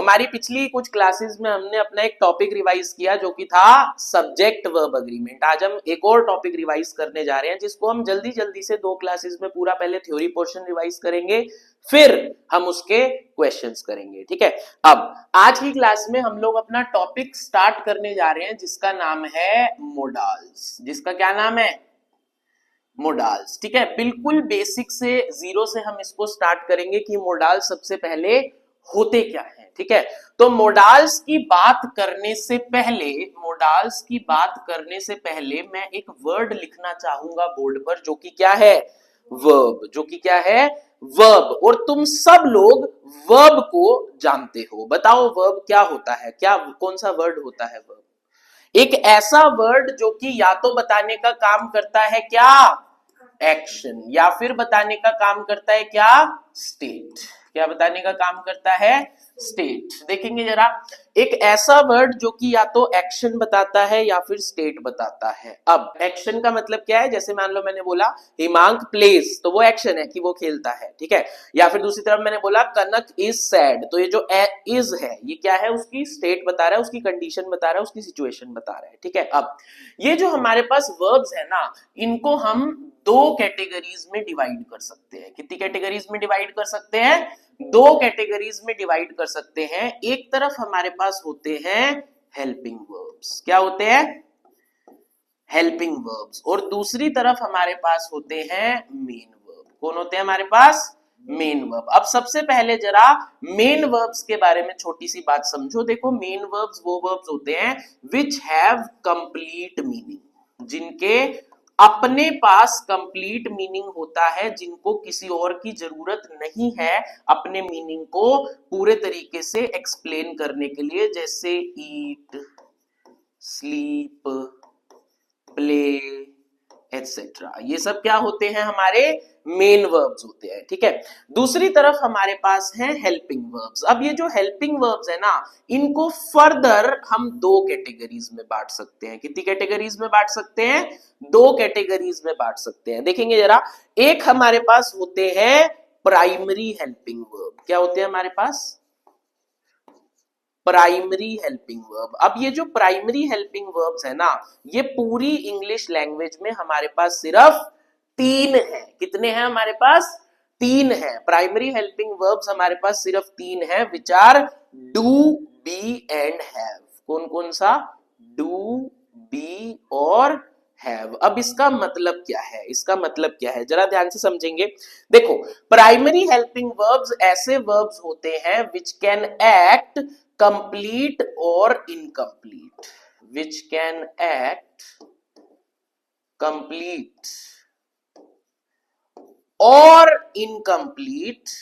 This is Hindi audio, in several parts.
हमारी पिछली कुछ क्लासेस में हमने अपना एक टॉपिक रिवाइज किया जो कि था सब्जेक्ट वर्ब अग्रीमेंट। आज हम एक और टॉपिक रिवाइज करने जा रहे हैं जिसको हम जल्दी जल्दी से 2 क्लासेस में पूरा पहले थ्योरी पोर्शन रिवाइज करेंगे, फिर हम उसके क्वेश्चंस करेंगे। ठीक है, अब आज की क्लास में हम लोग अपना टॉपिक स्टार्ट करने जा रहे हैं जिसका नाम है मोडाल्स। जिसका क्या नाम है? मोडाल्स। ठीक है, बिल्कुल बेसिक से जीरो से हम इसको स्टार्ट करेंगे कि मोडाल्स सबसे पहले होते क्या हैं। ठीक है, तो मोडाल्स की बात करने से पहले मैं एक वर्ड लिखना चाहूंगा बोर्ड पर जो कि क्या है? वर्ब। जो कि क्या है? वर्ब। और तुम सब लोग वर्ब को जानते हो। बताओ वर्ब क्या होता है? क्या कौन सा वर्ड होता है वर्ब? एक ऐसा वर्ड जो कि या तो बताने का काम करता है क्या? एक्शन, या फिर बताने का काम करता है क्या? स्टेट। क्या बताने का काम करता है? स्टेट। देखेंगे जरा, एक ऐसा वर्ड जो कि या तो एक्शन बताता है या फिर स्टेट बताता है। अब एक्शन का मतलब क्या है? जैसे मान लो मैंने बोला हिमांक प्लेज, तो वो एक्शन है कि वो खेलता है। ठीक है, या फिर दूसरी तरफ मैंने बोला कनक इज सैड, तो ये जो इज है ये क्या है? उसकी स्टेट बता रहा है, उसकी कंडीशन बता रहा है, उसकी सिचुएशन बता रहा है। ठीक है, अब ये जो हमारे पास वर्ब्स है ना, इनको हम 2 कैटेगरीज में डिवाइड कर सकते हैं। कितनी कैटेगरीज में डिवाइड कर सकते हैं? 2 कैटेगरीज में डिवाइड कर सकते हैं। एक तरफ हमारे पास होते हैं हेल्पिंग वर्ब्स। क्या होते हैं? Helping verbs. और दूसरी तरफ हमारे पास होते हैं मेन वर्ब। कौन होते हैं हमारे पास? Main verb. अब सबसे पहले जरा मेन वर्ब्स के बारे में छोटी सी बात समझो। देखो, मेन वर्ब्स वो वर्ब्स होते हैं विच हैव कंप्लीट मीनिंग, जिनके अपने पास कंप्लीट मीनिंग होता है, जिनको किसी और की जरूरत नहीं है अपने मीनिंग को पूरे तरीके से एक्सप्लेन करने के लिए। जैसे ईट, स्लीप, प्ले एटसेट्रा, ये सब क्या होते हैं? हमारे मेन वर्ब्स होते हैं। ठीक है, दूसरी तरफ हमारे पास है हेल्पिंग वर्ब्स। अब ये जो हेल्पिंग वर्ब्स है ना, इनको फर्दर हम 2 कैटेगरीज में बांट सकते हैं। कितनी कैटेगरीज में बांट सकते हैं? 2 कैटेगरीज में बांट सकते हैं। देखेंगे जरा, एक हमारे पास होते हैं प्राइमरी हेल्पिंग वर्ब। क्या होते हैं हमारे पास? Primary helping verb. अब ये जो प्राइमरी हेल्पिंग वर्ब्स है ना, ये पूरी इंग्लिश लैंग्वेज में हमारे पास सिर्फ 3 है। कितने हैं हमारे पास? 3 है। प्राइमरी हेल्पिंग वर्ब्स हमारे पास सिर्फ 3 है, which are do, be and have. कौन कौन सा? डू, बी और हैव। अब इसका मतलब क्या है? इसका मतलब क्या है जरा ध्यान से समझेंगे। देखो, प्राइमरी हेल्पिंग वर्ब्स ऐसे वर्ब्स होते हैं which can act complete or incomplete, which can act complete or incomplete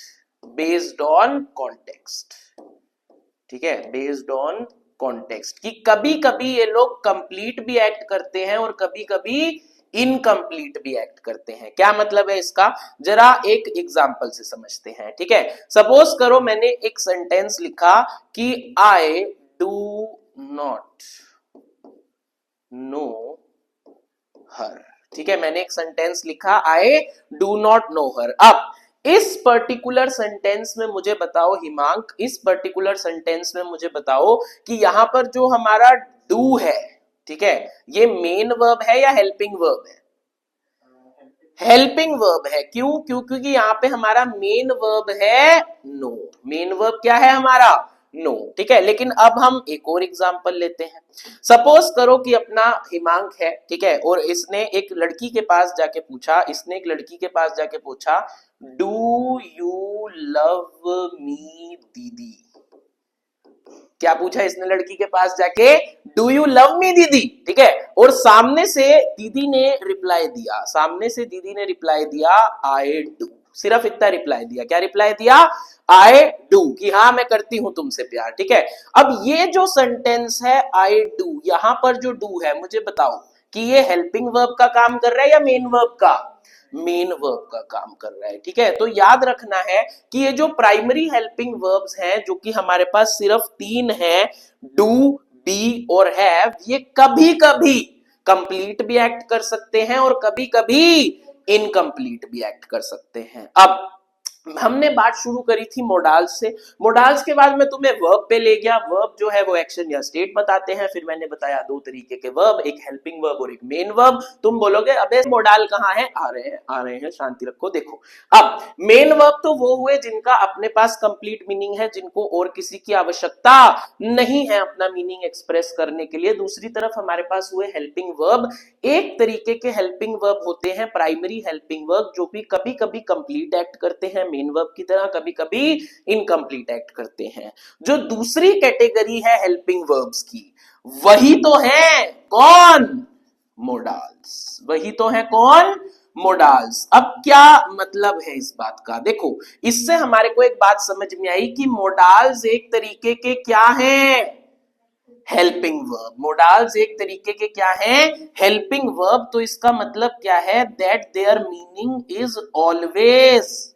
based on context। ठीक है, based on context, कि कभी कभी ये लोग कंप्लीट भी एक्ट करते हैं और कभी कभी इनकम्प्लीट भी एक्ट करते हैं। क्या मतलब है इसका? जरा एक एग्जांपल से समझते हैं। ठीक है, सपोज करो मैंने एक सेंटेंस लिखा कि आई डू नॉट नो हर। ठीक है, मैंने एक सेंटेंस लिखा आई डू नॉट नो हर। अब इस पर्टिकुलर सेंटेंस में मुझे बताओ हिमांक, इस पर्टिकुलर सेंटेंस में मुझे बताओ कि यहां पर जो हमारा डू है, ठीक है, ये मेन वर्ब है या हेल्पिंग वर्ब है? हेल्पिंग वर्ब है। क्यों? क्योंकि यहां पे हमारा मेन वर्ब है नो। मेन वर्ब क्या है हमारा? नो। ठीक है, लेकिन अब हम एक और एग्जांपल लेते हैं। सपोज करो कि अपना हिमांक है, ठीक है, और इसने एक लड़की के पास जाके पूछा, डू यू लव मी दीदी। क्या पूछा इसने लड़की के पास जाके? डू यू लव मी दीदी। ठीक है, और सामने से दीदी ने रिप्लाई दिया आई डू। सिर्फ इतना रिप्लाई दिया। क्या रिप्लाई दिया? आई डू, कि हाँ मैं करती हूं तुमसे प्यार। ठीक है, अब ये जो सेंटेंस है आई डू, यहां पर जो डू है, मुझे बताओ कि ये हेल्पिंग वर्ब का काम कर रहा है या मेन वर्ब का? मेन वर्ब का काम कर रहा है। ठीक है, तो याद रखना है कि ये जो प्राइमरी हेल्पिंग वर्ब्स हैं जो कि हमारे पास सिर्फ 3 हैं, डू, बी और हैव, ये कभी कभी कंप्लीट भी एक्ट कर सकते हैं और कभी कभी इनकम्प्लीट भी एक्ट कर सकते हैं। अब हमने बात शुरू करी थी मोडाल्स से। मोडाल्स के बाद मैं तुम्हें वर्ब पे ले गया। वर्ब जो है वो एक्शन या स्टेट बताते हैं। फिर मैंने बताया दो तरीके के वर्ब, एक हेल्पिंग वर्ब और एक मेन वर्ब। तुम बोलोगे अबे मोडाल कहाँ है? आ रहे हैं, शांति रखो। देखो, अब मेन वर्ब तो वो हुए जिनका अपने पास कंप्लीट मीनिंग है, जिनको और किसी की आवश्यकता नहीं है अपना मीनिंग एक्सप्रेस करने के लिए। दूसरी तरफ हमारे पास हुए हेल्पिंग वर्ब। एक तरीके के हेल्पिंग वर्ब होते हैं प्राइमरी हेल्पिंग वर्ब, जो भी कभी कभी कंप्लीट एक्ट करते हैं मेन वर्ब की तरह, कभी कभी इनकम्प्लीट एक्ट करते हैं। जो दूसरी कैटेगरी है हेल्पिंग वर्ब्स की, वही तो है कौन? मोडाल्स। वही तो है कौन? मोडाल्स। अब क्या मतलब है इस बात का? देखो, इससे हमारे को एक बात समझ में आई कि मोडाल्स एक तरीके के क्या हैं? Helping verb. मोडाल्स एक तरीके के क्या है? Helping verb. तो इसका मतलब क्या है? That there meaning is always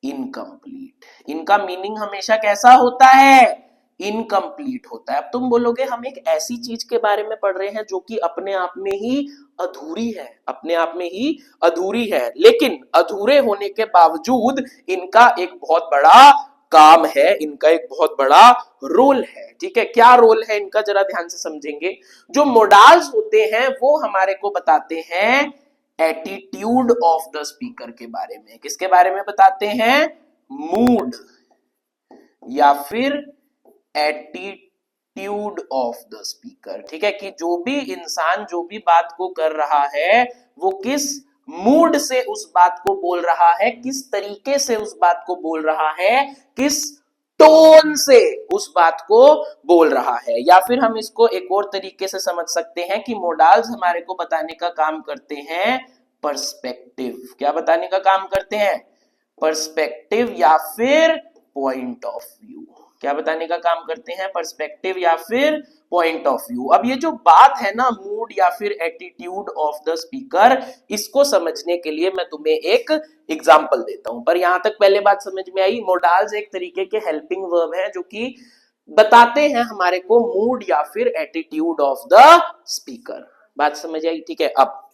incomplete. इनका मीनिंग हमेशा कैसा होता है? इनकम्प्लीट होता है। अब तुम बोलोगे हम एक ऐसी चीज के बारे में पढ़ रहे हैं जो कि अपने आप में ही अधूरी है, अपने आप में ही अधूरी है, लेकिन अधूरे होने के बावजूद इनका एक बहुत बड़ा काम है, इनका एक बहुत बड़ा रोल है। ठीक है, क्या रोल है इनका जरा ध्यान से समझेंगे। जो मोडाल्स होते हैं वो हमारे को बताते हैं एटीट्यूड ऑफ द स्पीकर के बारे में। किसके बारे में बताते हैं? मूड या फिर एटीट्यूड ऑफ द स्पीकर। ठीक है, कि जो भी इंसान जो भी बात को कर रहा है वो किस मूड से उस बात को बोल रहा है, किस तरीके से उस बात को बोल रहा है, किस टोन से उस बात को बोल रहा है। या फिर हम इसको एक और तरीके से समझ सकते हैं कि मोडाल्स हमारे को बताने का काम करते हैं पर्सपेक्टिव। क्या बताने का काम करते हैं? पर्सपेक्टिव या फिर पॉइंट ऑफ व्यू। क्या बताने का काम करते हैं? पर्सपेक्टिव या फिर पॉइंट ऑफ व्यू। अब ये जो बात है ना, मूड या फिर एटीट्यूड ऑफ द स्पीकर, इसको समझने के लिए मैं तुम्हें एक एग्जांपल देता हूं। पर यहां तक पहले बात समझ में आई। मोडाल्स एक तरीके के हेल्पिंग वर्ब है जो कि बताते हैं हमारे को मूड या फिर एटीट्यूड ऑफ द स्पीकर। बात समझ आई? ठीक है, अब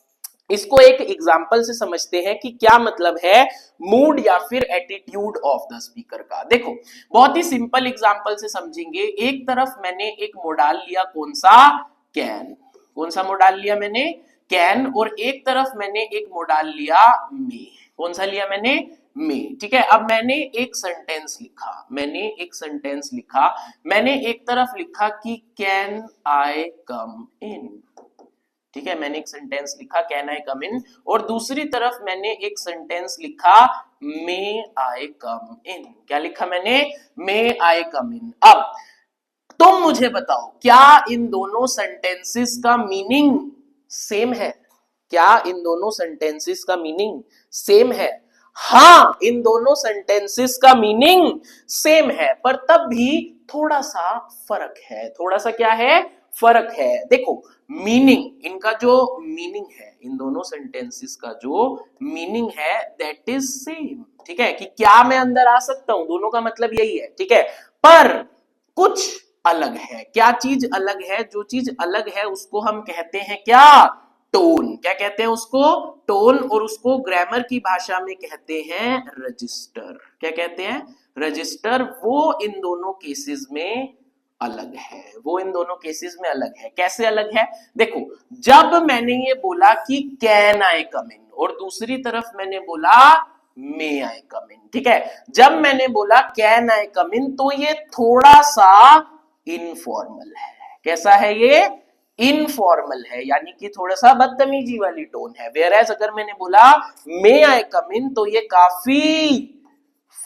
इसको एक एग्जाम्पल से समझते हैं कि क्या मतलब है मूड या फिर एटीट्यूड ऑफ द स्पीकर का। देखो, बहुत ही सिंपल एग्जाम्पल से समझेंगे। एक तरफ मैंने एक मोडाल लिया, कौन सा? कैन। कौन सा मोडाल लिया मैंने? कैन। और एक तरफ मैंने एक मोडाल लिया मे। कौन सा लिया मैंने? मे। ठीक है, अब मैंने एक सेंटेंस लिखा, मैंने एक तरफ लिखा कि कैन आई कम इन। ठीक है, मैंने एक सेंटेंस लिखा कैन आई कम इन, और दूसरी तरफ मैंने एक सेंटेंस लिखा मे आई कम इन। क्या लिखा मैंने? मे आई कम इन। अब तुम मुझे बताओ, क्या इन दोनों सेंटेंसेस का मीनिंग सेम है? क्या इन दोनों सेंटेंसेस का मीनिंग सेम है? हाँ, इन दोनों सेंटेंसेस का मीनिंग सेम है, पर तब भी थोड़ा सा फर्क है। थोड़ा सा क्या है? फर्क है। देखो, मीनिंग, इनका जो मीनिंग है, इन दोनों सेंटेंसेस का जो मीनिंग है दैट इज सेम। ठीक है, कि क्या मैं अंदर आ सकता हूं, दोनों का मतलब यही है। ठीक है, पर कुछ अलग है। क्या चीज अलग है? जो चीज अलग है उसको हम कहते हैं क्या? टोन। क्या कहते हैं उसको? टोन। और उसको ग्रामर की भाषा में कहते हैं रजिस्टर। क्या कहते हैं? रजिस्टर। वो इन दोनों केसेस में अलग है, वो इन दोनों केसेस में अलग है। कैसे अलग है? देखो, जब मैंने ये बोला कि कैन आई कम इन, और दूसरी तरफ मैंने बोला मे आई कम इन। ठीक है, जब मैंने बोला कैन आई कम इन तो ये थोड़ा सा इनफॉर्मल है। कैसा है ये? इनफॉर्मल है, यानी कि थोड़ा सा बदतमीजी वाली टोन है। वेयरएज अगर मैंने बोला मे आई कम इन तो ये काफी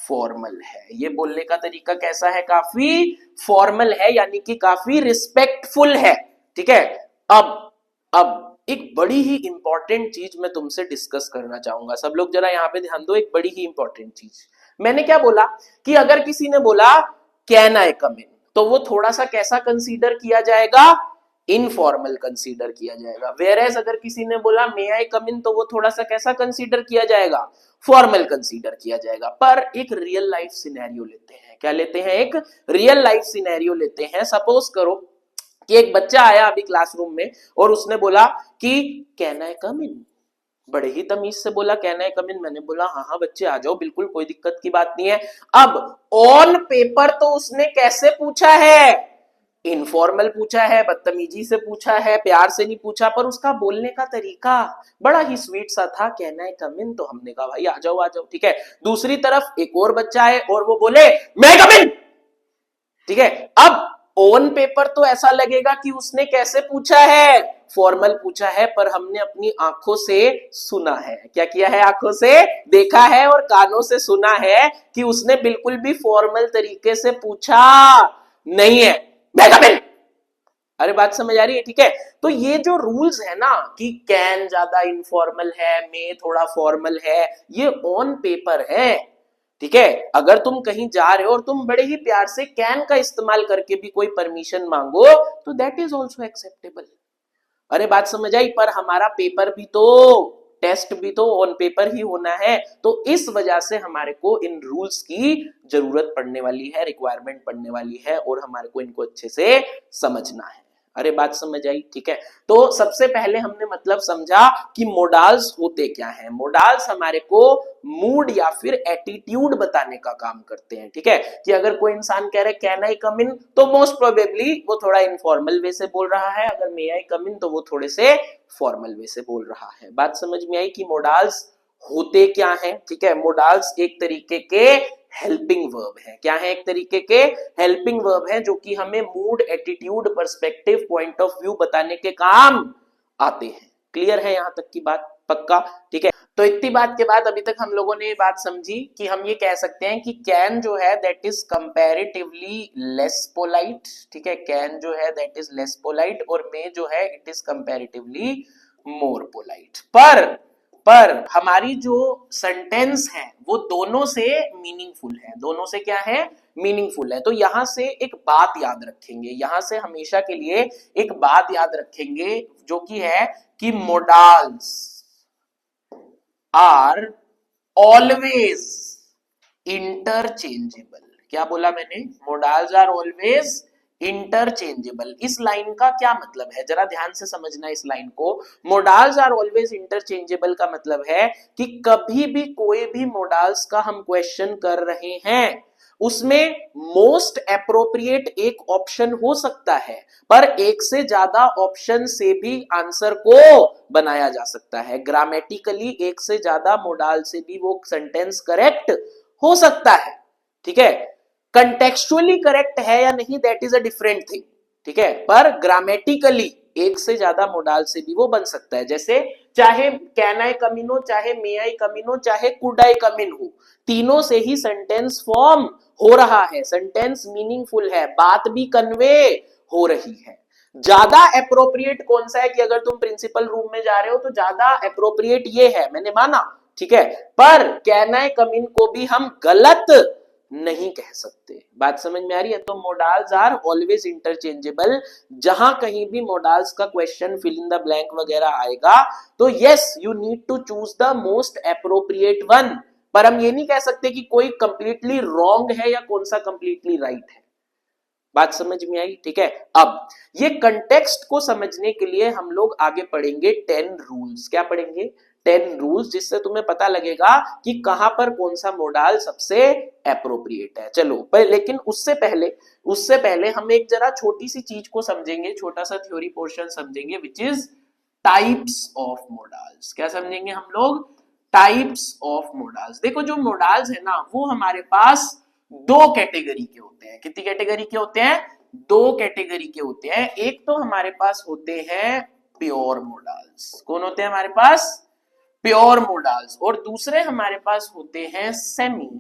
फॉर्मल है। ये बोलने का तरीका कैसा है? काफी फॉर्मल है, यानी कि काफी रिस्पेक्टफुल है। ठीक है, अब एक बड़ी ही इंपॉर्टेंट चीज मैं तुमसे डिस्कस करना चाहूंगा। सब लोग जरा यहां पे ध्यान दो, एक बड़ी ही इंपॉर्टेंट चीज। मैंने क्या बोला कि अगर किसी ने बोला कैन आई कम इन तो वो थोड़ा सा कैसा कंसीडर किया जाएगा? इनफॉर्मल कंसीडर किया जाएगा। वेयरएज अगर किसी ने बोला मे आई कम इन तो वो थोड़ा सा कैसा कंसीडर किया जाएगा? फॉर्मल कंसीडर किया जाएगा। पर एक रियल लाइफ सिनेरियो लेते हैं। क्या लेते हैं? एक रियल लाइफ सिनेरियो लेते हैं। सपोज करो कि एक बच्चा आया अभी क्लासरूम में और उसने बोला कि कैन आई कम इन। बड़े ही तमीज से बोला कहना है कम इन, मैंने बोला हाँ हाँ बच्चे आ जाओ, बिल्कुल कोई दिक्कत की बात नहीं है। अब ऑन पेपर तो उसने कैसे पूछा है, इनफॉर्मल पूछा है, बदतमीजी से पूछा है, प्यार से नहीं पूछा, पर उसका बोलने का तरीका बड़ा ही स्वीट सा था, कहना है कम इन, तो हमने कहा भाई आ जाओ, ठीक है। दूसरी तरफ एक और बच्चा है और वो बोले मैं कम इन, ठीक है। अब ऑन पेपर तो ऐसा लगेगा कि उसने कैसे पूछा है, फॉर्मल पूछा है, पर हमने अपनी आंखों से सुना है, क्या किया है, आंखों से देखा है और कानों से सुना है कि उसने बिल्कुल भी फॉर्मल तरीके से पूछा नहीं है, मैं कम इन। अरे बात समझ आ रही है, ठीक है। तो ये जो रूल्स है ना कि कैन ज्यादा इनफॉर्मल है, मे थोड़ा फॉर्मल है, ये ऑन पेपर है, ठीक है। अगर तुम कहीं जा रहे हो और तुम बड़े ही प्यार से कैन का इस्तेमाल करके भी कोई परमिशन मांगो तो दैट इज ऑल्सो एक्सेप्टेबल। अरे बात समझ आई, पर हमारा पेपर भी तो, टेस्ट भी तो ऑन पेपर ही होना है, तो इस वजह से हमारे को इन रूल्स की जरूरत पड़ने वाली है, रिक्वायरमेंट पड़ने वाली है, और हमारे को इनको अच्छे से समझना है। अरे बात समझ आई, ठीक है। तो सबसे पहले हमने मतलब समझा कि मोडाल्स होते क्या हैं। मोडाल्स हमारे को मूड या फिर एटीट्यूड बताने का काम करते हैं, ठीक है। कि अगर कोई इंसान कह रहा है कैन आई कम इन, तो मोस्ट प्रोबेबली वो थोड़ा इनफॉर्मल वे से बोल रहा है, अगर मे आई कम इन तो वो थोड़े से फॉर्मल वे से बोल रहा है। बात समझ में आई कि मोडाल्स होते क्या हैं, ठीक है। मोडाल्स एक तरीके के हेल्पिंग वर्ब है, क्या है, एक तरीके के हेल्पिंग वर्ब है जो कि हमें mood, attitude, perspective, point of view बताने के काम आते हैं। क्लियर है यहां तक की बात, पक्का, ठीक है। तो इतनी बात के बाद अभी तक हम लोगों ने ये बात समझी कि हम ये कह सकते हैं कि कैन जो है that is comparatively less polite, ठीक है। कैन जो है दैट इज लेस पोलाइट, और मे जो है it is comparatively more polite. पर हमारी जो सेंटेंस है वो दोनों से मीनिंगफुल है, दोनों से क्या है, मीनिंगफुल है। तो यहां से एक बात याद रखेंगे, यहां से हमेशा के लिए एक बात याद रखेंगे जो कि है कि मोडाल्स आर ऑलवेज इंटरचेंजेबल। क्या बोला मैंने, मोडाल्स आर ऑलवेज इंटरचेंजेबल। इस लाइन का क्या मतलब है, जरा ध्यान से समझना इस लाइन को। मोडाल्स आर ऑलवेज इंटरचेंजेबल का मतलब है कि कभी भी कोई भी मोडाल्स का हम क्वेश्चन कर रहे हैं उसमें मोस्ट एप्रोप्रिएट एक ऑप्शन हो सकता है, पर एक से ज्यादा ऑप्शन से भी आंसर को बनाया जा सकता है। ग्रामेटिकली एक से ज्यादा मोडाल से भी वो सेंटेंस करेक्ट हो सकता है, ठीक है। कंटेक्चुअली करेक्ट है या नहीं that is a different thing, ठीक है। पर ग्रामेटिकली एक से ज्यादा मोडाल से भी वो बन सकता है। जैसे चाहे कैन आई कम इन हो, चाहे मे आई कम इन हो, चाहे कुड आई कम इन हो, तीनों से ही सेंटेंस फॉर्म हो रहा है, सेंटेंस मीनिंगफुल है, बात भी कन्वे हो रही है। ज्यादा एप्रोप्रिएट कौन सा है कि अगर तुम प्रिंसिपल रूम में जा रहे हो तो ज्यादा एप्रोप्रिएट ये है, मैंने माना, ठीक है। पर कैन आई कम इन को भी हम गलत नहीं कह सकते। बात समझ में आ रही है। तो मोडाल्स आर ऑलवेज इंटरचेंजेबल। जहां कहीं भी मोडाल्स का question fill in the blank वगैरह आएगा तो yes you need to choose the most appropriate one, पर हम ये नहीं कह सकते कि कोई कंप्लीटली रॉन्ग है या कौन सा कंप्लीटली राइट है। बात समझ में आई, ठीक है। अब ये कंटेक्स्ट को समझने के लिए हम लोग आगे पढ़ेंगे 10 रूल्स। क्या पढ़ेंगे, 10 रूल्स, जिससे तुम्हें पता लगेगा कि कहां पर कौन सा मोडाल सबसे एप्रोप्रिएट है। चलो लेकिन उससे पहले हम एक जरा छोटी सी चीज को समझेंगे, छोटा सा थ्योरी पोर्शन समझेंगे, which is types of modals. क्या समझेंगे हम लोग, टाइप्स ऑफ मोडाल्स। देखो जो मोडाल्स है ना वो हमारे पास दो कैटेगरी के होते हैं। कितनी कैटेगरी के होते हैं, दो कैटेगरी के होते हैं। एक तो हमारे पास होते हैं प्योर मोडाल्स। कौन होते हैं हमारे पास, प्योर मोडाल्स। और दूसरे हमारे पास होते हैं सेमी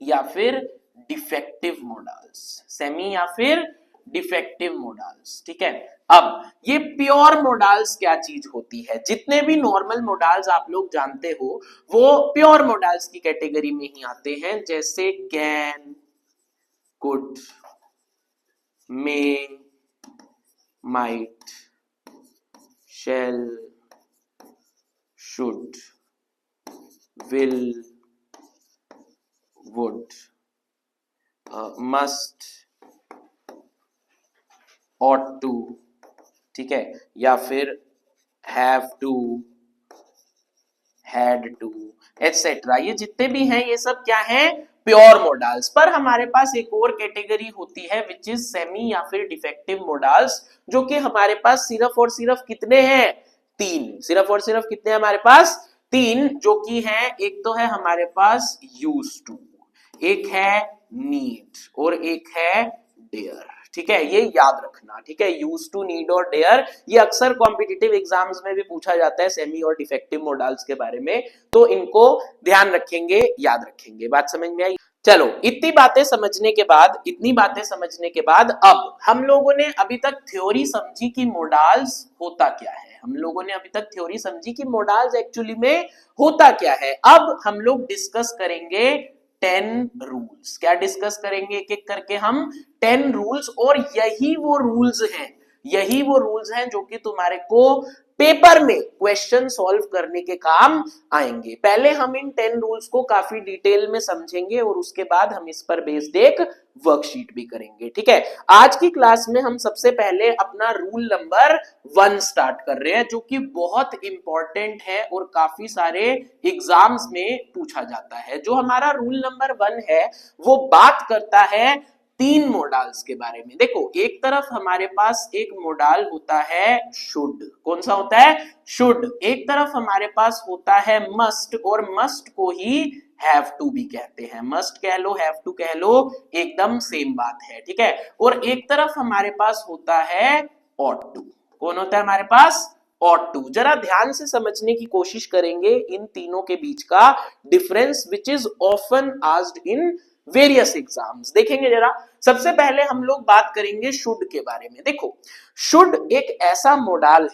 या फिर डिफेक्टिव मोडाल्स, सेमी या फिर डिफेक्टिव मोडाल्स, ठीक है। अब ये प्योर मोडाल्स क्या चीज होती है, जितने भी नॉर्मल मोडाल्स आप लोग जानते हो वो प्योर मोडाल्स की कैटेगरी में ही आते हैं। जैसे can, could, may, might, shall, should, will, would, must, ought to, ठीक है, या फिर have to, had to, etcetera. ये जितने भी हैं ये सब क्या हैं? Pure modals. पर हमारे पास एक और कैटेगरी होती है विच इज सेमी या फिर डिफेक्टिव मोडाल्स, जो कि हमारे पास सिर्फ और सिर्फ कितने हैं? तीन। सिर्फ और सिर्फ कितने हमारे पास? तीन, जो कि हैं, एक तो है हमारे पास यूज टू, एक है नीड और एक है डेयर। ठीक है, ये याद रखना। ठीक है, यूज टू, नीड और डेयर, ये अक्सर कॉम्पिटिटिव एग्जाम्स में भी पूछा जाता है सेमी और डिफेक्टिव मोडाल्स के बारे में, तो इनको ध्यान रखेंगे, याद रखेंगे। बात समझ में आई? चलो, इतनी बातें समझने के बाद अब हम लोगों ने अभी तक थ्योरी समझी कि मोडाल्स होता क्या है। हम लोगों ने अभी तक थ्योरी समझी कि मोडाल्स एक्चुअली में होता क्या है। अब हम लोग डिस्कस करेंगे 10 रूल्स। क्या डिस्कस करेंगे? एक एक करके हम 10 रूल्स, और यही वो रूल्स हैं जो कि तुम्हारे को पेपर में क्वेश्चन सॉल्व करने के काम आएंगे। पहले हम इन 10 रूल्स को काफी डिटेल में समझेंगे और उसके बाद हम इस पर बेस्ड एक वर्कशीट भी करेंगे। ठीक है, आज की क्लास में हम सबसे पहले अपना रूल नंबर 1 स्टार्ट कर रहे हैं, जो कि बहुत इंपॉर्टेंट है और काफी सारे एग्जाम्स में पूछा जाता है। जो हमारा रूल नंबर 1 है वो बात करता है 3 मोडाल्स के बारे में। देखो, एक तरफ हमारे पास एक मोडाल होता है शुड। कौन सा होता है? शुड। एक तरफ हमारे पास होता है मस्ट, और मस्ट को ही हैव टू भी कहते हैं। मस्ट कह लो, हैव टू कह लो, एकदम सेम बात है। ठीक है, और एक तरफ हमारे पास होता है ऑट टू। कौन होता है हमारे पास? Ought to. जरा ध्यान से समझने की कोशिश करेंगे इन तीनों के बीच का difference, which is often asked in various exams. देखेंगे जरा। सबसे पहले हम लोग बात करेंगे शुड के बारे में। देखो, शुड एक ऐसा मोडाल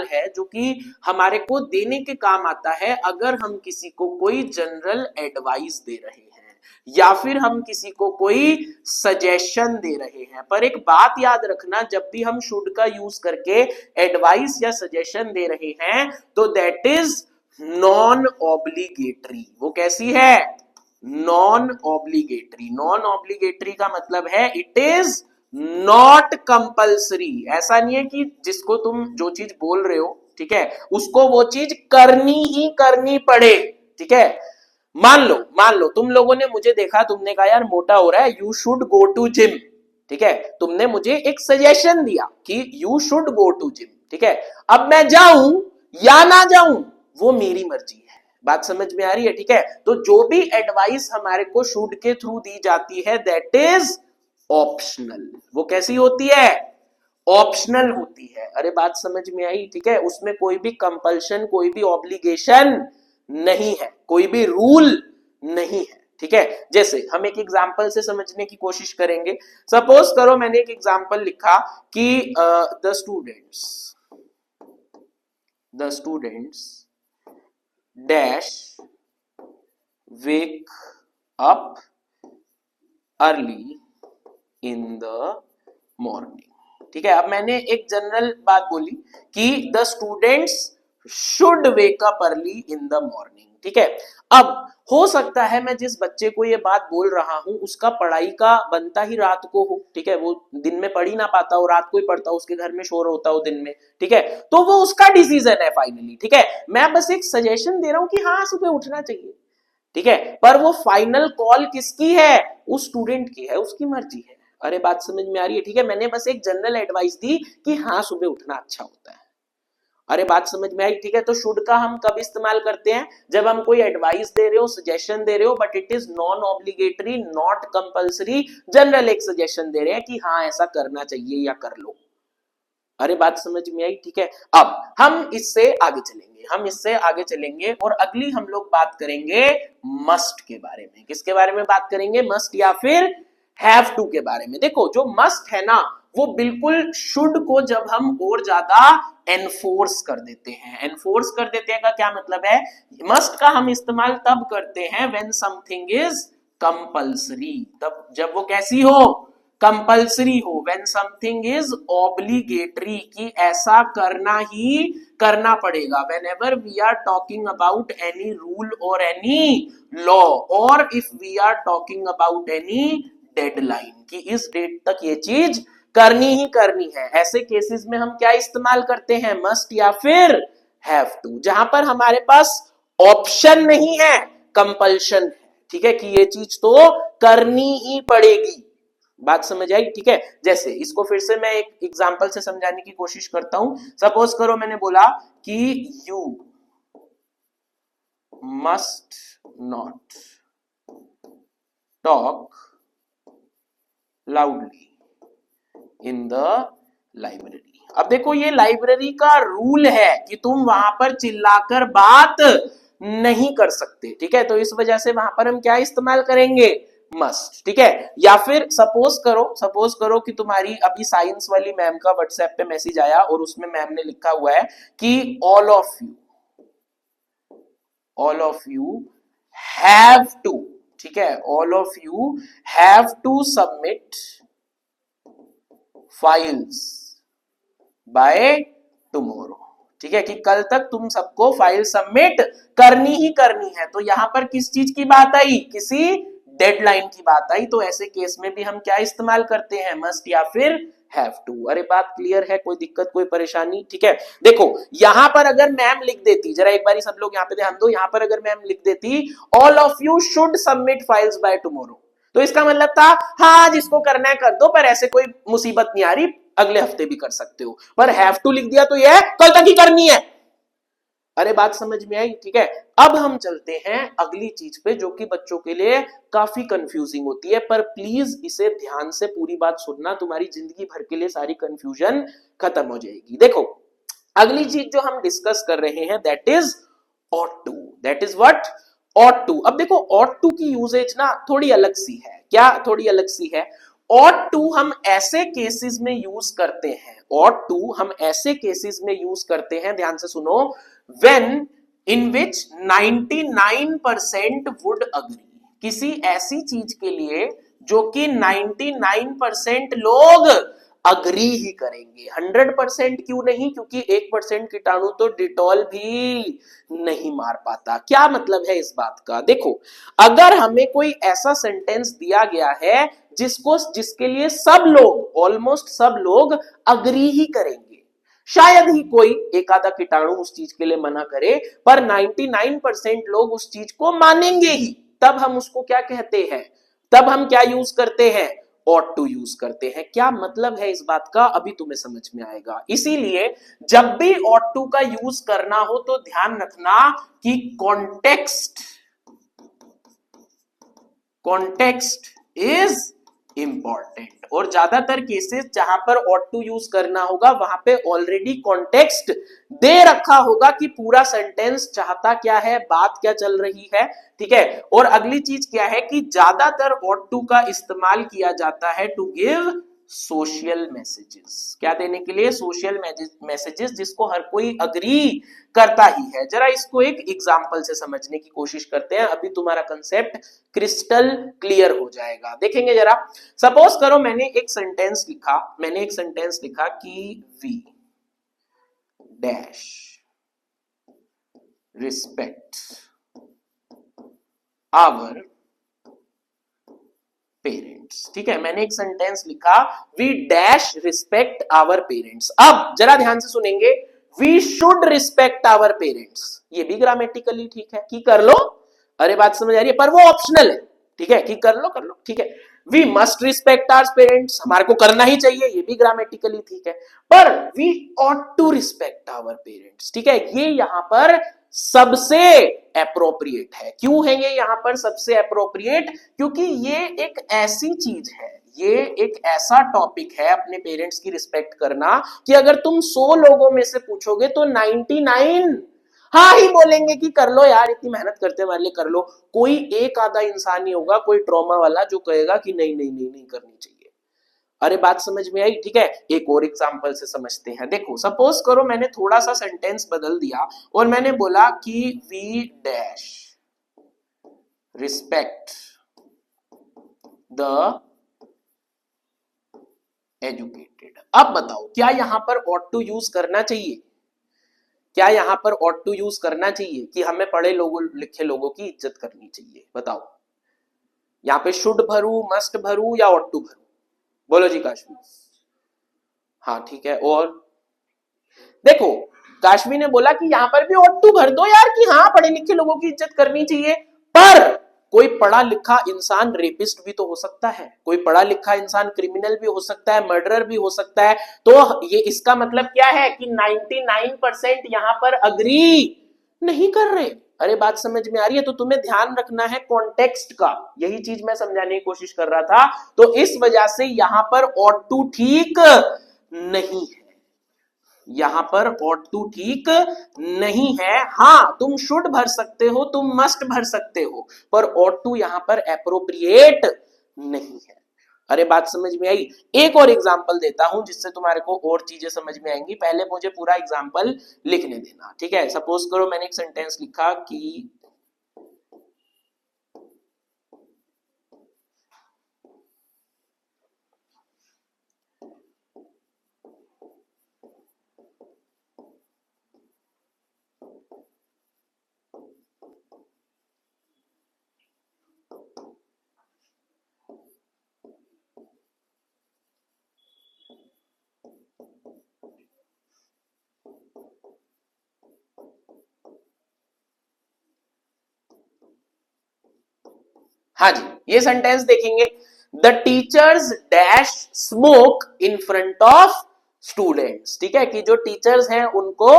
है जो कि हमारे को देने के काम आता है अगर हम किसी को कोई जनरल एडवाइस दे रहे हैं या फिर हम किसी को कोई सजेशन दे रहे हैं। पर एक बात याद रखना, जब भी हम शुड का यूज करके एडवाइस या सजेशन दे रहे हैं तो दैट इज नॉन ऑब्लिगेटरी। वो कैसी है? Non obligatory. नॉन ऑब्लिगेटरी का मतलब है इट इज नॉट कंपल्सरी। ऐसा नहीं है कि जिसको तुम जो चीज बोल रहे हो, ठीक है, उसको वो चीज करनी ही करनी पड़े। ठीक है, मान लो तुम लोगों ने मुझे देखा, तुमने कहा यार मोटा हो रहा है, you should go to gym. ठीक है, तुमने मुझे एक सजेशन दिया कि you should go to gym. ठीक है, अब मैं जाऊं या ना जाऊं वो मेरी मर्जी है। बात समझ में आ रही है? ठीक है, तो जो भी एडवाइस हमारे को शुड के थ्रू दी जाती है दैट इज ऑप्शनल। वो कैसी होती है? ऑप्शनल होती है। अरे बात समझ में आई? ठीक है, उसमें कोई भी कंपल्शन, कोई भी ऑब्लिगेशन नहीं है, कोई भी रूल नहीं है। ठीक है, जैसे हम एक एग्जांपल से समझने की कोशिश करेंगे। सपोज करो मैंने एक एग्जांपल लिखा कि the students dash wake up early in the morning. ठीक है, अब मैंने एक जनरल बात बोली कि the students should wake up early in the morning. ठीक है, अब हो सकता है मैं जिस बच्चे को ये बात बोल रहा हूं उसका पढ़ाई का बनता ही रात को हो। ठीक है, वो दिन में पढ़ ही ना पाता हो, रात को ही पढ़ता हो, उसके घर में शोर होता हो दिन में। ठीक है, तो वो उसका डिसीजन है फाइनली। ठीक है, मैं बस एक सजेशन दे रहा हूं कि हाँ सुबह उठना चाहिए। ठीक है, पर वो फाइनल कॉल किसकी है? उस स्टूडेंट की है, उसकी मर्जी है। अरे बात समझ में आ रही है? ठीक है, मैंने बस एक जनरल एडवाइस दी कि हाँ सुबह उठना अच्छा होता है। अरे बात समझ में आई? ठीक है, तो शुड का हम कब इस्तेमाल करते हैं? जब हम कोई एडवाइस दे रहे हो, सजेशन दे रहे हो, but it is non obligatory, not compulsory, general एक सजेशन दे रहे हैं कि हाँ ऐसा करना चाहिए या कर लो। अरे बात समझ में आई? ठीक है, अब हम इससे आगे चलेंगे और अगली हम लोग बात करेंगे मस्ट के बारे में। किसके बारे में बात करेंगे? मस्ट या फिर हैव टू के बारे में। देखो, जो मस्ट है ना, वो बिल्कुल शुड को जब हम और ज्यादा एनफोर्स कर देते हैं। एनफोर्स कर देते हैं का क्या मतलब है? मस्ट का हम इस्तेमाल तब करते हैं व्हेन समथिंग इज कंपल्सरी, तब जब वो कैसी हो? कंपल्सरी हो। व्हेन समथिंग इज ऑब्लिगेटरी, कि ऐसा करना ही करना पड़ेगा। Whenever we are talking about any rule और एनी लॉ, और if we are talking about any deadline, कि इस डेट तक ये चीज करनी ही करनी है, ऐसे केसेस में हम क्या इस्तेमाल करते हैं? मस्ट या फिर हैव टू, जहां पर हमारे पास ऑप्शन नहीं है, कंपल्शन है, ठीक है, कि ये चीज तो करनी ही पड़ेगी। बात समझ आई? ठीक है, जैसे इसको फिर से मैं एक एग्जांपल से समझाने की कोशिश करता हूं। सपोज करो मैंने बोला कि you must not talk loudly in the library. अब देखो ये लाइब्रेरी का रूल है कि तुम वहां पर चिल्लाकर बात नहीं कर सकते, ठीक है, तो इस वजह से वहां पर हम क्या इस्तेमाल करेंगे, मस्ट, ठीक है। या फिर सपोज करो कि तुम्हारी अभी साइंस वाली मैम का व्हाट्सएप पे मैसेज आया और उसमें मैम ने लिखा हुआ है कि all of you have to, ठीक है, all of you have to submit files by tomorrow, ठीक है, कि कल तक तुम सबको फाइल सबमिट करनी ही करनी है। तो यहां पर किस चीज की बात आई, किसी डेडलाइन की बात आई, तो ऐसे केस में भी हम क्या इस्तेमाल करते हैं, मस्ट या फिर हैव टू। अरे बात क्लियर है, कोई दिक्कत कोई परेशानी? ठीक है, देखो यहां पर अगर मैम लिख देती, जरा एक बारी सब लोग यहां पे ध्यान दो, यहां पर अगर मैम लिख देती all of you should submit files by tomorrow, तो इसका मतलब था हाँ जिसको करना है कर दो, पर ऐसे कोई मुसीबत नहीं आ रही, अगले हफ्ते भी कर सकते हो। पर हैव टू लिख दिया तो यह कल तक ही करनी है। अरे बात समझ में आई? ठीक है, अब हम चलते हैं अगली चीज पे जो कि बच्चों के लिए काफी कंफ्यूजिंग होती है, पर प्लीज इसे ध्यान से पूरी बात सुनना, तुम्हारी जिंदगी भर के लिए सारी कंफ्यूजन खत्म हो जाएगी। देखो अगली चीज जो हम डिस्कस कर रहे हैं that is ought to, that is what, ought to. अब देखो ऑट टू की यूजेज ना थोड़ी अलग सी है, क्या थोड़ी अलग सी है? ऑट टू हम ऐसे केसेस में यूज करते हैं, ऑट टू हम ऐसे केसेस में यूज करते हैं, ध्यान से सुनो, when in which 99% would agree, किसी ऐसी चीज के लिए जो कि 99% लोग अग्री ही करेंगे। 100% क्यों नहीं, क्योंकि 1% कीटाणु तो डिटॉल भी नहीं मार पाता। क्या मतलब है इस बात का? देखो अगर हमें कोई ऐसा सेंटेंस दिया गया है जिसके लिए सब लोग, ऑलमोस्ट सब लोग अग्री ही करेंगे, शायद ही कोई एक आधा कीटाणु उस चीज के लिए मना करे, पर 99% लोग उस चीज को मानेंगे ही, तब हम उसको क्या कहते हैं, तब हम क्या यूज करते हैं, ought to यूज करते हैं। क्या मतलब है इस बात का, अभी तुम्हें समझ में आएगा। इसीलिए जब भी ought to का यूज करना हो तो ध्यान रखना कि कॉन्टेक्स्ट इज इंपॉर्टेंट, और ज्यादातर केसेस जहां पर ought to यूज करना होगा वहां पे ऑलरेडी कॉन्टेक्स्ट दे रखा होगा कि पूरा सेंटेंस चाहता क्या है, बात क्या चल रही है, ठीक है। और अगली चीज क्या है कि ज्यादातर ought to का इस्तेमाल किया जाता है टू गिव सोशल मैसेजेस, क्या देने के लिए, सोशल मैसेजेस, जिसको हर कोई अग्री करता ही है। जरा इसको एक एग्जांपल से समझने की कोशिश करते हैं, अभी तुम्हारा कंसेप्ट क्रिस्टल क्लियर हो जाएगा। देखेंगे जरा, सपोज करो मैंने एक सेंटेंस लिखा कि we dash respect our parents, ठीक है, मैंने एक सेंटेंस लिखा we dash respect our parents. अब जरा ध्यान से सुनेंगे, we should respect our parents, ये भी ग्रामेटिकली ठीक है कि कर लो, अरे बात समझ आ रही है, पर वो ऑप्शनल है, ठीक है, कि कर लो, ठीक है। We must respect our parents, हमारे को करना ही चाहिए, ये भी ग्रामेटिकली ठीक है, पर we ought to respect our parents, ठीक है, ये यहां पर सबसे एप्रोप्रिएट है। क्यों है ये यहां पर सबसे एप्रोप्रिएट? क्योंकि ये एक ऐसी चीज है, ये एक ऐसा टॉपिक है अपने पेरेंट्स की रिस्पेक्ट करना कि अगर तुम 100 लोगों में से पूछोगे तो 99 हाँ ही बोलेंगे कि कर लो यार, इतनी मेहनत करते हैं हमारे लिए, कर लो। कोई एक आधा इंसान ही होगा, कोई ट्रॉमा वाला, जो कहेगा कि नहीं नहीं नहीं नहीं करनी चाहिए। अरे बात समझ में आई? ठीक है, एक और एग्जांपल से समझते हैं। देखो सपोज करो मैंने थोड़ा सा सेंटेंस बदल दिया और मैंने बोला कि we dash respect the educated. अब बताओ क्या यहां पर ought to यूज करना चाहिए, क्या यहां पर ought to यूज करना चाहिए कि हमें पढ़े लोगों लिखे लोगों की इज्जत करनी चाहिए? बताओ यहां पे शुड भरू, मस्ट भरू या ought to भरू? बोलो जी काशवी। हाँ ठीक है, और देखो काशवी ने बोला कि यहां पर भी ought to भर दो यार, कि हाँ पढ़े लिखे लोगों की इज्जत करनी चाहिए। पर कोई पढ़ा लिखा इंसान रेपिस्ट भी तो हो सकता है, कोई पढ़ा लिखा इंसान क्रिमिनल भी हो सकता है, मर्डरर भी हो सकता है। तो ये इसका मतलब क्या है कि 99% यहां पर अग्री नहीं कर रहे। अरे बात समझ में आ रही है? तो तुम्हें ध्यान रखना है कॉन्टेक्स्ट का, यही चीज मैं समझाने की कोशिश कर रहा था। तो इस वजह से यहां पर ought to ठीक नहीं है, यहां पर ought to ठीक नहीं है। हां तुम शुड भर सकते हो, तुम मस्ट भर सकते हो, पर ought to यहां पर एप्रोप्रिएट नहीं है। अरे बात समझ में आई? एक और एग्जांपल देता हूं जिससे तुम्हारे को और चीजें समझ में आएंगी। पहले मुझे पूरा एग्जांपल लिखने देना, ठीक है? सपोज करो मैंने एक सेंटेंस लिखा कि हाँ जी, ये सेंटेंस देखेंगे, the teachers dash smoke in front of students. ठीक है, कि जो टीचर्स हैं उनको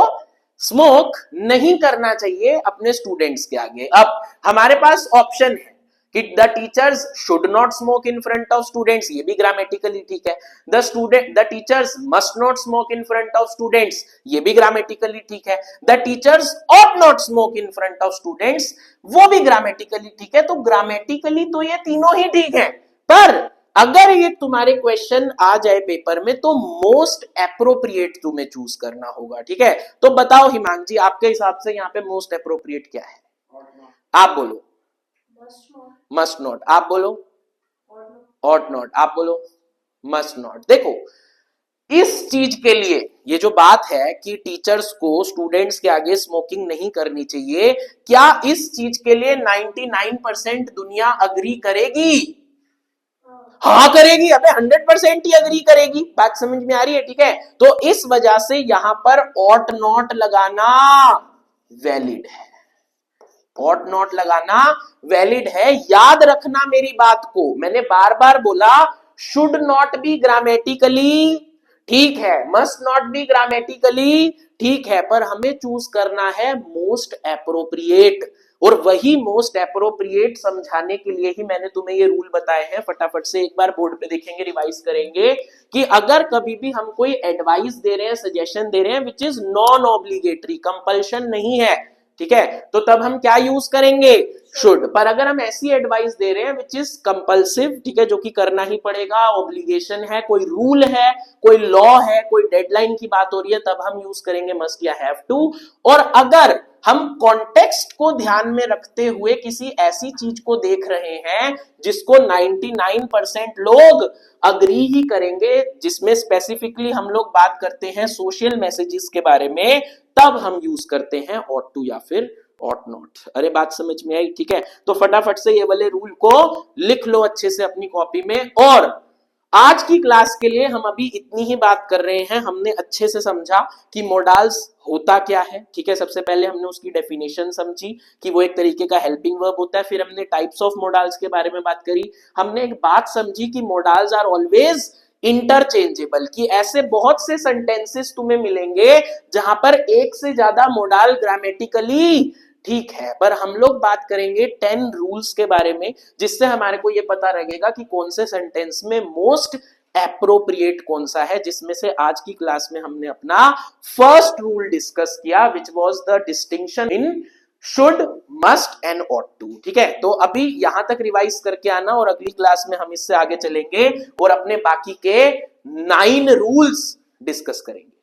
स्मोक नहीं करना चाहिए अपने स्टूडेंट्स के आगे। अब हमारे पास ऑप्शन है कि the teachers should not smoke in front of students, ये भी ग्रामेटिकली ठीक है। The teachers must not smoke in front of students, ये भी ग्रामेटिकली ठीक है। The teachers ought not smoke in front of students, वो भी ग्रामेटिकली ठीक है। तो ग्रामेटिकली तो ये तीनों ही ठीक है, पर अगर ये तुम्हारे क्वेश्चन आ जाए पेपर में तो मोस्ट एप्रोप्रिएट तुम्हें चूज करना होगा। ठीक है, तो बताओ हिमांश जी, आपके हिसाब से यहाँ पे मोस्ट एप्रोप्रिएट क्या है? आप बोलो मस्ट नॉट, आप बोलो ऑट नॉट, आप बोलो मस्ट नॉट। देखो इस चीज के लिए ये जो बात है कि टीचर्स को स्टूडेंट्स के आगे स्मोकिंग नहीं करनी चाहिए, क्या इस चीज के लिए 99% दुनिया अग्री करेगी? हाँ करेगी, अबे 100% ही अग्री करेगी। बात समझ में आ रही है? ठीक है, तो इस वजह से यहां पर ऑट नॉट लगाना वैलिड है, ऑट नॉट लगाना वैलिड है। याद रखना मेरी बात को, मैंने बार बार बोला शुड नॉट बी ग्रामेटिकली ठीक है, मस्ट नॉट बी ग्रामेटिकली ठीक है, पर हमें चूज करना है मोस्ट एप्रोप्रिएट। और वही मोस्ट एप्रोप्रिएट समझाने के लिए ही मैंने तुम्हें ये रूल बताए हैं। फटाफट से एक बार बोर्ड पे देखेंगे, रिवाइज करेंगे कि अगर कभी भी हम कोई एडवाइस दे रहे हैं, सजेशन दे रहे हैं which is non obligatory, compulsion नहीं है, ठीक है, तो तब हम क्या यूज करेंगे? शुड। पर अगर हम ऐसी एडवाइस दे रहे हैं विच इज कंपल्सिव, ठीक है, जो कि करना ही पड़ेगा, ऑब्लिगेशन है, कोई रूल है, कोई लॉ है, कोई डेडलाइन की बात हो रही है, तब हम यूज करेंगे मस्ट या हैव टू। और अगर हम कॉन्टेक्स्ट को ध्यान में रखते हुए किसी ऐसी चीज को देख रहे हैं जिसको 99% लोग अग्री ही करेंगे, जिसमें स्पेसिफिकली हम लोग बात करते हैं सोशल मैसेजेस के बारे में, तब हम यूज करते हैं ought to या फिर ought not। अरे बात समझ में आई? ठीक है, तो फटाफट से ये वाले रूल को लिख लो अच्छे से अपनी कॉपी में। और आज की क्लास के लिए हम अभी इतनी ही बात कर रहे हैं। हमने अच्छे से समझा कि मोडाल्स होता क्या है, ठीक है। सबसे पहले हमने उसकी डेफिनेशन समझी कि वो एक तरीके का हेल्पिंग वर्ब होता है। फिर हमने टाइप्स ऑफ मोडाल्स के बारे में बात करी। हमने एक बात समझी कि मोडाल्स आर ऑलवेज इंटरचेंजेबल, कि ऐसे बहुत से सेंटेंसेस तुम्हें मिलेंगे जहां पर एक से ज्यादा मोडाल ग्रामेटिकली ठीक है, पर हम लोग बात करेंगे 10 रूल्स के बारे में, जिससे हमारे को ये पता लगेगा कि कौन से सेंटेंस में मोस्ट एप्रोप्रिएट कौन सा है, जिसमें से आज की क्लास में हमने अपना फर्स्ट रूल डिस्कस किया which was the distinction in should, must and ought to। ठीक है, तो अभी यहां तक रिवाइज करके आना और अगली क्लास में हम इससे आगे चलेंगे और अपने बाकी के 9 रूल्स डिस्कस करेंगे।